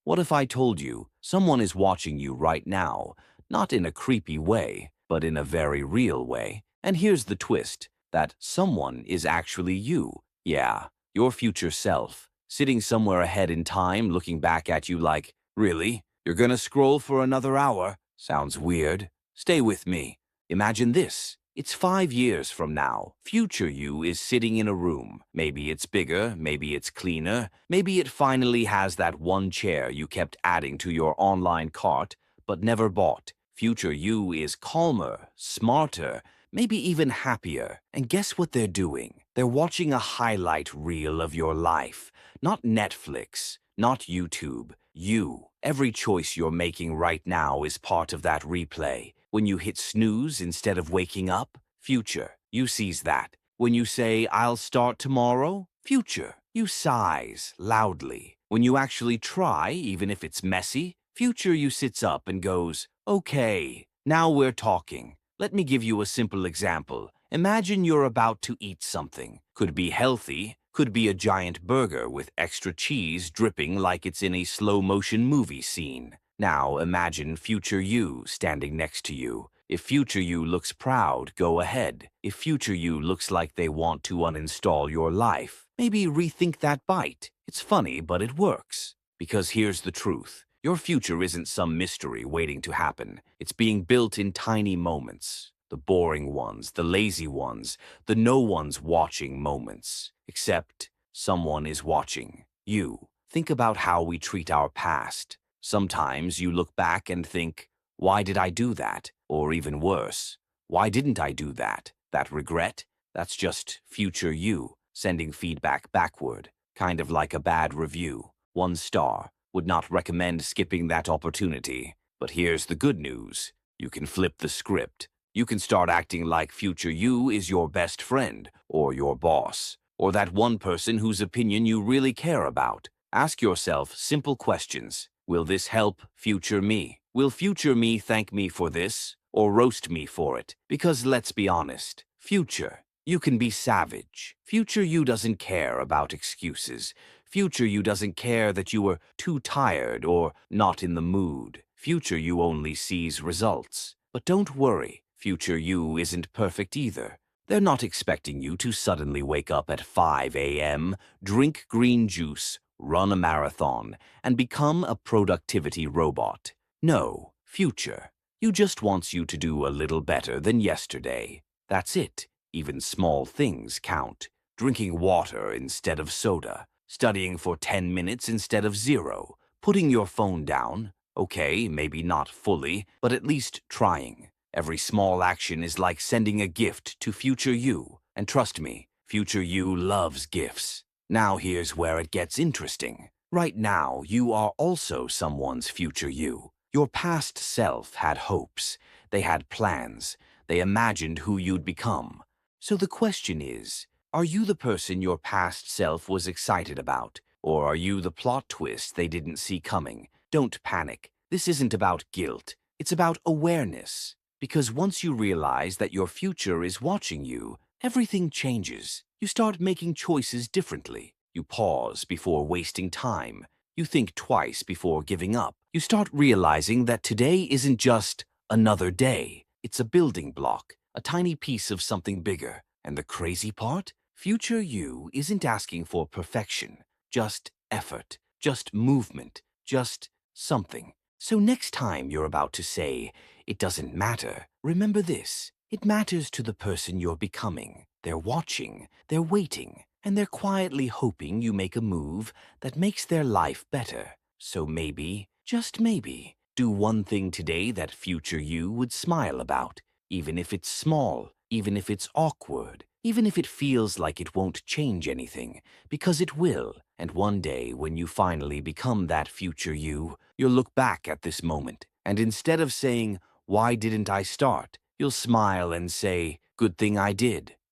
What if I told you someone is watching you right now, not in a creepy way, but in a very real way? And here's the twist, that someone is actually you. Yeah, your future self, sitting somewhere ahead in time looking back at you like, really? You're gonna scroll for another hour? Sounds weird. Stay with me. Imagine this. It's 5 years from now. Future you is sitting in a room. Maybe it's bigger, maybe it's cleaner, maybe it finally has that one chair you kept adding to your online cart but never bought. Future you is calmer, smarter, maybe even happier. And guess what they're doing? They're watching a highlight reel of your life. Not Netflix, not YouTube. You. Every choice you're making right now is part of that replay. When you hit snooze instead of waking up, future, you sees that. When you say, I'll start tomorrow, future, you sighs loudly. When you actually try, even if it's messy, future, you sits up and goes, okay, now we're talking. Let me give you a simple example. Imagine you're about to eat something. Could be healthy, could be a giant burger with extra cheese dripping like it's in a slow-motion movie scene. Now imagine future you standing next to you. If future you looks proud, go ahead. If future you looks like they want to uninstall your life, maybe rethink that bite. It's funny, but it works. Because here's the truth. Your future isn't some mystery waiting to happen. It's being built in tiny moments. The boring ones, the lazy ones, the no one's watching moments. Except someone is watching. You. Think about how we treat our past. Sometimes you look back and think, why did I do that? Or even worse, why didn't I do that? That regret? That's just future you sending feedback backward, kind of like a bad review. 1 star. Would not recommend skipping that opportunity. But here's the good news. You can flip the script. You can start acting like future you is your best friend, or your boss, or that one person whose opinion you really care about. Ask yourself simple questions. Will this help future me? Will future me thank me for this, or roast me for it? Because let's be honest, future, you can be savage. Future you doesn't care about excuses. Future you doesn't care that you were too tired or not in the mood. Future you only sees results. But don't worry, future you isn't perfect either. They're not expecting you to suddenly wake up at 5 a.m., drink green juice, run a marathon, and become a productivity robot. No, future. You just wants you to do a little better than yesterday. That's it. Even small things count. Drinking water instead of soda. Studying for 10 minutes instead of 0. Putting your phone down. Okay, maybe not fully, but at least trying. Every small action is like sending a gift to future you. And trust me, future you loves gifts. Now here's where it gets interesting. Right now, you are also someone's future you. Your past self had hopes. They had plans. They imagined who you'd become. So the question is, are you the person your past self was excited about? Or are you the plot twist they didn't see coming? Don't panic. This isn't about guilt. It's about awareness. Because once you realize that your future is watching you, everything changes. You start making choices differently. You pause before wasting time. You think twice before giving up. You start realizing that today isn't just another day. It's a building block, a tiny piece of something bigger. And the crazy part? Future you isn't asking for perfection, just effort, just movement, just something. So next time you're about to say, it doesn't matter, remember this. It matters to the person you're becoming. They're watching, they're waiting, and they're quietly hoping you make a move that makes their life better. So maybe, just maybe, do one thing today that future you would smile about, even if it's small, even if it's awkward, even if it feels like it won't change anything, because it will. And one day, when you finally become that future you, you'll look back at this moment, and instead of saying, why didn't I start? You'll smile and say, good thing I did.